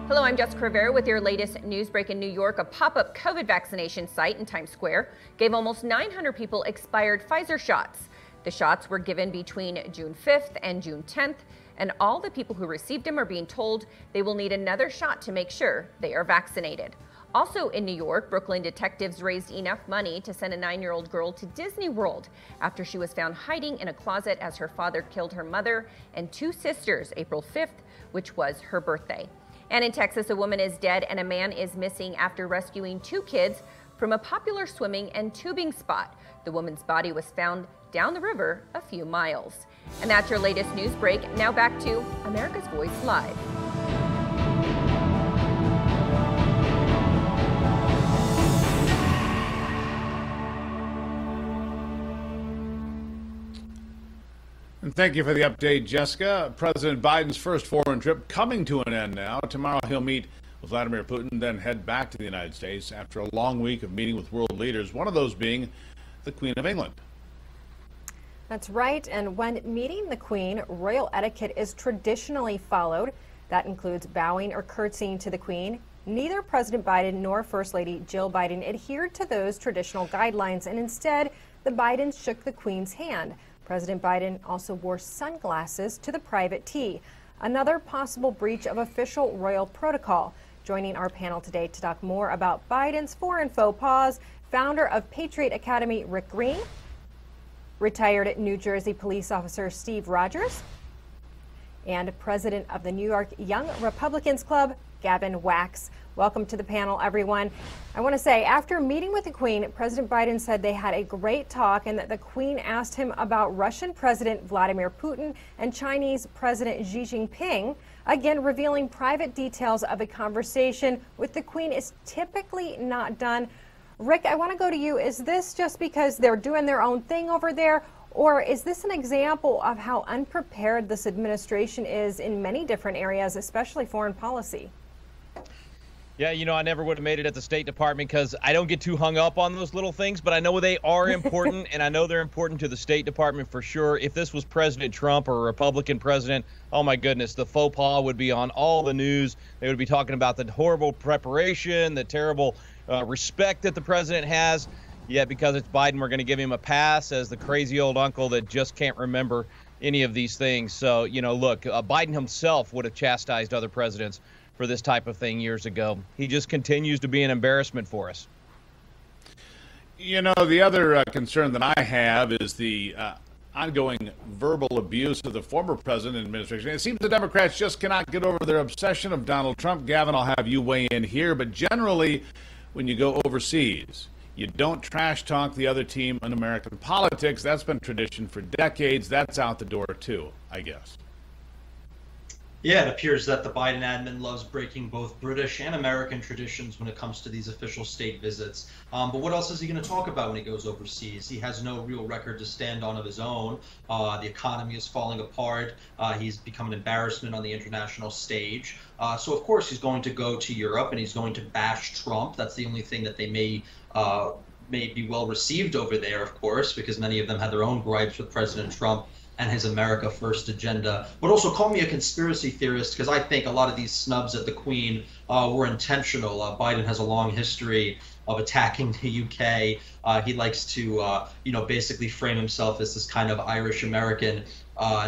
Hello, I'm Jessica Rivera with your latest news break. In New York, a pop-up COVID vaccination site in Times Square gave almost 900 people expired Pfizer shots. The shots were given between June 5th and June 10th, and all the people who received them are being told they will need another shot to make sure they are vaccinated. Also in New York, Brooklyn detectives raised enough money to send a 9-year-old girl to Disney World after she was found hiding in a closet as her father killed her mother and 2 sisters April 5th, which was her birthday. And in Texas, a woman is dead and a man is missing after rescuing 2 kids from a popular swimming and tubing spot. The woman's body was found down the river a few miles. And that's your latest news break. Now back to America's Voice Live. And thank you for the update, Jessica. President Biden's first foreign trip coming to an end now. Tomorrow he'll meet with Vladimir Putin, then head back to the United States after a long week of meeting with world leaders, one of those being the Queen of England. That's right. And when meeting the Queen, royal etiquette is traditionally followed. That includes bowing or curtsying to the Queen. Neither President Biden nor First Lady Jill Biden adhered to those traditional guidelines, and instead, the Bidens shook the Queen's hand. President Biden also wore sunglasses to the private tea, another possible breach of official royal protocol. Joining our panel today to talk more about Biden's foreign faux pas, founder of Patriot Academy, Rick Green, retired New Jersey police officer Steve Rogers, and president of the New York Young Republicans Club, Gavin. Welcome to the panel, everyone. I want to say, after meeting with the Queen, President Biden said they had a great talk and that the Queen asked him about Russian President Vladimir Putin and Chinese President Xi Jinping, again revealing private details of a conversation with the Queen is typically not done. Rick, I want to go to you. Is this just because they're doing their own thing over there, or is this an example of how unprepared this administration is in many different areas, especially foreign policy? Yeah, you know, I never would have made it at the State Department because I don't get too hung up on those little things, but I know they are important, and I know they're important to the State Department for sure. If this was President Trump or a Republican president, oh my goodness, the faux pas would be on all the news. They would be talking about the horrible preparation, the terrible respect that the president has. Yet because it's Biden, we're going to give him a pass as the crazy old uncle that just can't remember any of these things. So, you know, look, Biden himself would have chastised other presidents for this type of thing years ago. He just continues to be an embarrassment for us. You know, the other concern that I have is the ongoing verbal abuse of the former president administration. It seems the Democrats just cannot get over their obsession of Donald Trump. Gavin, I'll have you weigh in here, but generally, when you go overseas, you don't trash talk the other team in American politics. That's been tradition for decades. That's out the door too, I guess. Yeah, it appears that the Biden admin loves breaking both British and American traditions when it comes to these official state visits. But what else is he going to talk about when he goes overseas? He has no real record to stand on of his own. The economy is falling apart. He's become an embarrassment on the international stage. So, of course, he's going to go to Europe and he's going to bash Trump. That's the only thing that they may be well received over there, of course, because many of them had their own gripes with President Trump and his America First agenda. But also call me a conspiracy theorist, because I think a lot of these snubs at the Queen were intentional. Biden has a long history of attacking the UK. He likes to, basically frame himself as this kind of Irish-American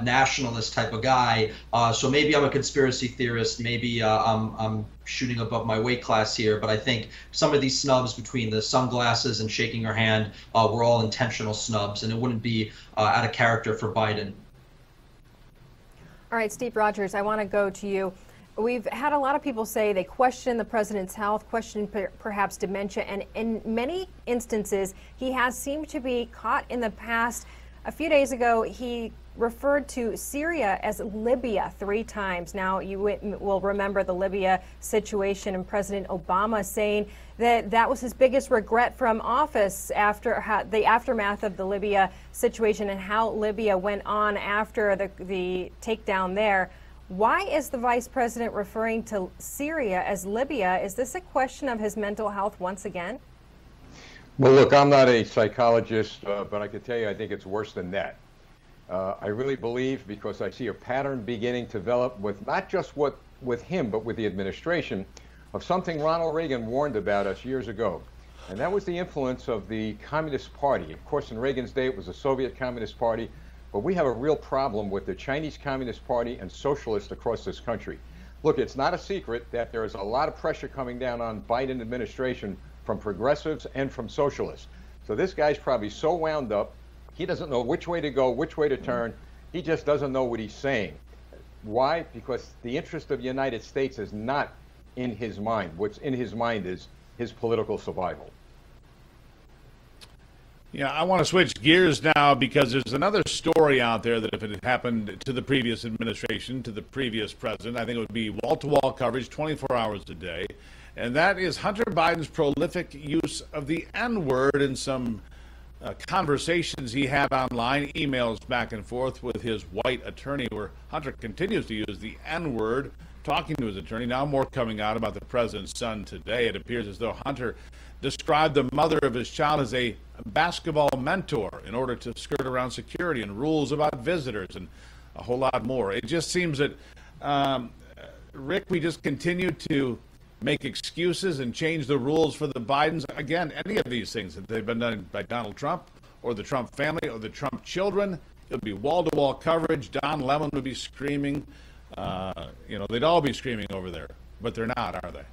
nationalist type of guy. So maybe I'm a conspiracy theorist. Maybe I'm shooting above my weight class here. But I think some of these snubs between the sunglasses and shaking her hand were all intentional snubs, and it wouldn't be out of character for Biden. All right, Steve Rogers, I want to go to you. We've had a lot of people say they question the president's health, question perhaps dementia, and in many instances, he has seemed to be caught in the past. A few days ago, he referred to Syria as Libya 3 times. Now, you will remember the Libya situation and President Obama saying that that was his biggest regret from office after the aftermath of the Libya situation and how Libya went on after the takedown there. Why is the vice president referring to Syria as Libya? Is this a question of his mental health once again? Well, look, I'm not a psychologist, but I can tell you I think it's worse than that. I really believe, because I see a pattern beginning to develop with not just with him, but with the administration, of something Ronald Reagan warned about us years ago. And that was the influence of the Communist Party. Of course, in Reagan's day, it was the Soviet Communist Party. But we have a real problem with the Chinese Communist Party and socialists across this country. Look, it's not a secret that there is a lot of pressure coming down on Biden administration from progressives and from socialists. So this guy's probably so wound up, he doesn't know which way to go, which way to turn. He just doesn't know what he's saying. Why? Because the interest of the United States is not in his mind. What's in his mind is his political survival. Yeah, I want to switch gears now because there's another story out there that if it had happened to the previous administration, to the previous president, I think it would be wall-to-wall coverage 24 hours a day. And that is Hunter Biden's prolific use of the N-word in some conversations he had online, emails back and forth with his white attorney, where Hunter continues to use the N-word, talking to his attorney. Now more coming out about the president's son today. It appears as though Hunter described the mother of his child as a basketball mentor in order to skirt around security and rules about visitors and a whole lot more. It just seems that, Rick, we just continue to make excuses and change the rules for the Bidens. Again, any of these things that they've been done by Donald Trump or the Trump family or the Trump children, it would be wall-to-wall coverage. Don Lemon would be screaming. They'd all be screaming over there, but they're not, are they?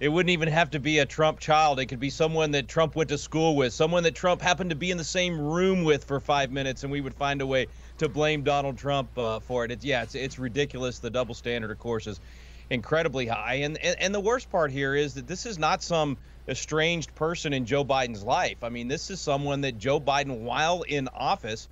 It wouldn't even have to be a Trump child. It could be someone that Trump went to school with, someone that Trump happened to be in the same room with for 5 minutes, and we would find a way to blame Donald Trump for it. It's ridiculous. The double standard, of course, is incredibly high. And the worst part here is that this is not some estranged person in Joe Biden's life. I mean, this is someone that Joe Biden, while in office,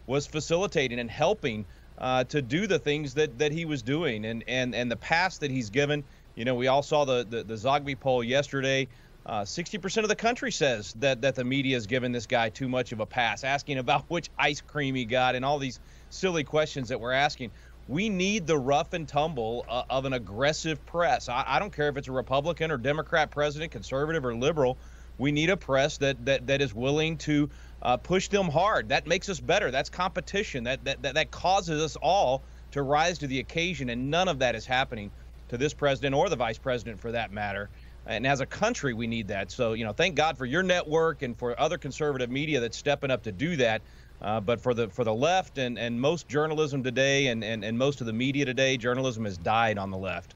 was facilitating and helping to do the things that he was doing, and the past that he's given. You know, we all saw the Zogby poll yesterday. 60% of the country says that the media has given this guy too much of a pass, asking about which ice cream he got and all these silly questions that we're asking. We need the rough and tumble of an aggressive press. I don't care if it's a Republican or Democrat president, conservative or liberal. We need a press that is willing to push them hard. That makes us better. That's competition. That causes us all to rise to the occasion, and none of that is happening to this president or the vice president for that matter. And as a country, we need that. So, thank God for your network and for other conservative media that's stepping up to do that. But for the left and most journalism today and most of the media today, journalism has died on the left.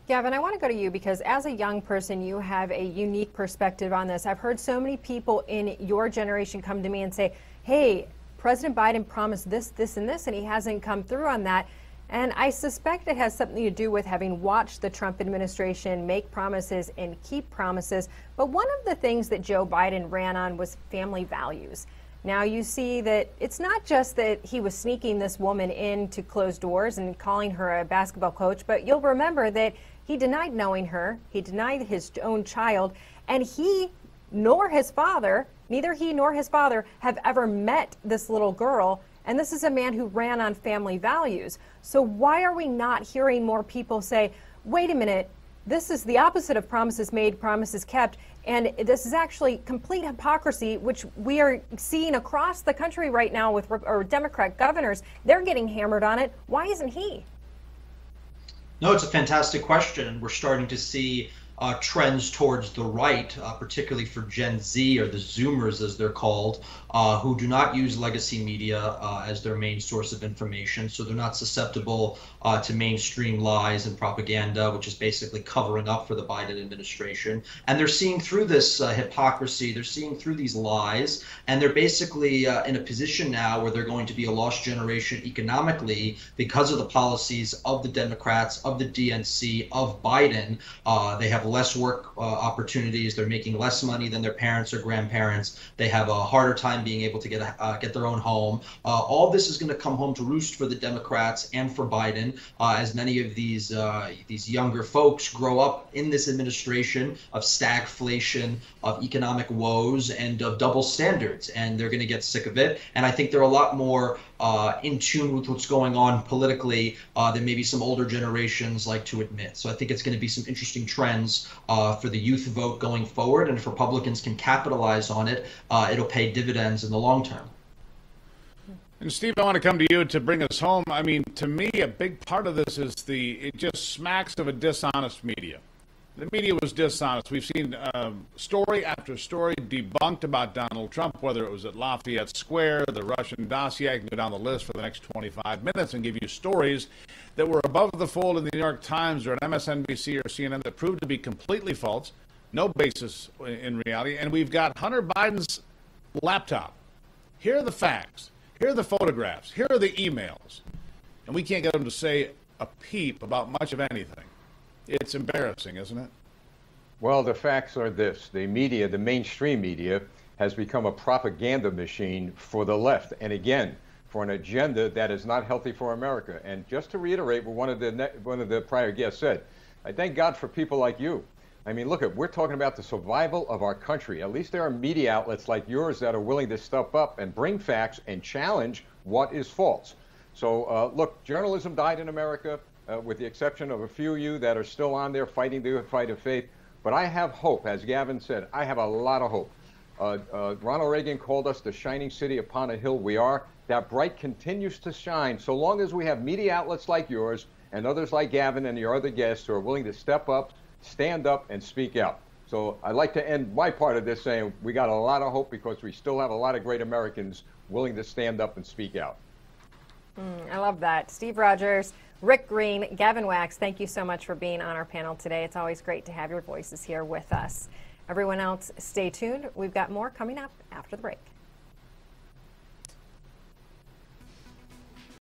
Gavin, I want to go to you because as a young person, you have a unique perspective on this. I've heard so many people in your generation come to me and say, hey, President Biden promised this, this, and this, and he hasn't come through on that. And I suspect it has something to do with having watched the Trump administration make promises and keep promises. But one of the things that Joe Biden ran on was family values. Now you see that it's not just that he was sneaking this woman into closed doors and calling her a basketball coach, but you'll remember that he denied knowing her, he denied his own child, and neither he nor his father have ever met this little girl. And this is a man who ran on family values. So why are we not hearing more people say, wait a minute, this is the opposite of promises made, promises kept, and this is actually complete hypocrisy, which we are seeing across the country right now with Democrat governors. They're getting hammered on it. Why isn't he? No, it's a fantastic question. We're starting to see trends towards the right, particularly for Gen Z, or the Zoomers as they're called, who do not use legacy media as their main source of information. So they're not susceptible to mainstream lies and propaganda, which is basically covering up for the Biden administration. And they're seeing through this hypocrisy, they're seeing through these lies, and they're basically in a position now where they're going to be a lost generation economically because of the policies of the Democrats, of the DNC, of Biden. They have less work opportunities. They're making less money than their parents or grandparents. They have a harder time being able to get their own home. All this is going to come home to roost for the Democrats and for Biden, as many of these younger folks grow up in this administration of stagflation, of economic woes, and of double standards, and they're going to get sick of it. And I think they're a lot more in tune with what's going on politically than maybe some older generations like to admit. So I think it's going to be some interesting trends for the youth vote going forward, and if Republicans can capitalize on it, it'll pay dividends in the long term. And Steve, I want to come to you to bring us home. I mean, to me, a big part of this is it just smacks of a dishonest media. The media was dishonest. We've seen story after story debunked about Donald Trump, whether it was at Lafayette Square, the Russian dossier. I can go down the list for the next 25 minutes and give you stories that were above the fold in the New York Times or at MSNBC or CNN that proved to be completely false, no basis in reality. And we've got Hunter Biden's laptop. Here are the facts. Here are the photographs. Here are the emails. And we can't get them to say a peep about much of anything. It's embarrassing, isn't it? Well, the facts are this. The media, the mainstream media, has become a propaganda machine for the left. And again, for an agenda that is not healthy for America. And just to reiterate what one of the prior guests said, I thank God for people like you. I mean, look, we're talking about the survival of our country. At least there are media outlets like yours that are willing to step up and bring facts and challenge what is false. So, look, journalism died in America, with the exception of a few of you that are still on there fighting the fight of faith. But I have hope, as Gavin said, I have a lot of hope. Ronald Reagan called us the shining city upon a hill. We are. That bright continues to shine so long as we have media outlets like yours and others like Gavin and your other guests who are willing to step up, stand up, and speak out. So I'd like to end my part of this saying we got a lot of hope because we still have a lot of great Americans willing to stand up and speak out. I love that. Steve Rogers, Rick Green, Gavin Wax, thank you so much for being on our panel today. It's always great to have your voices here with us. Everyone else, stay tuned. We've got more coming up after the break.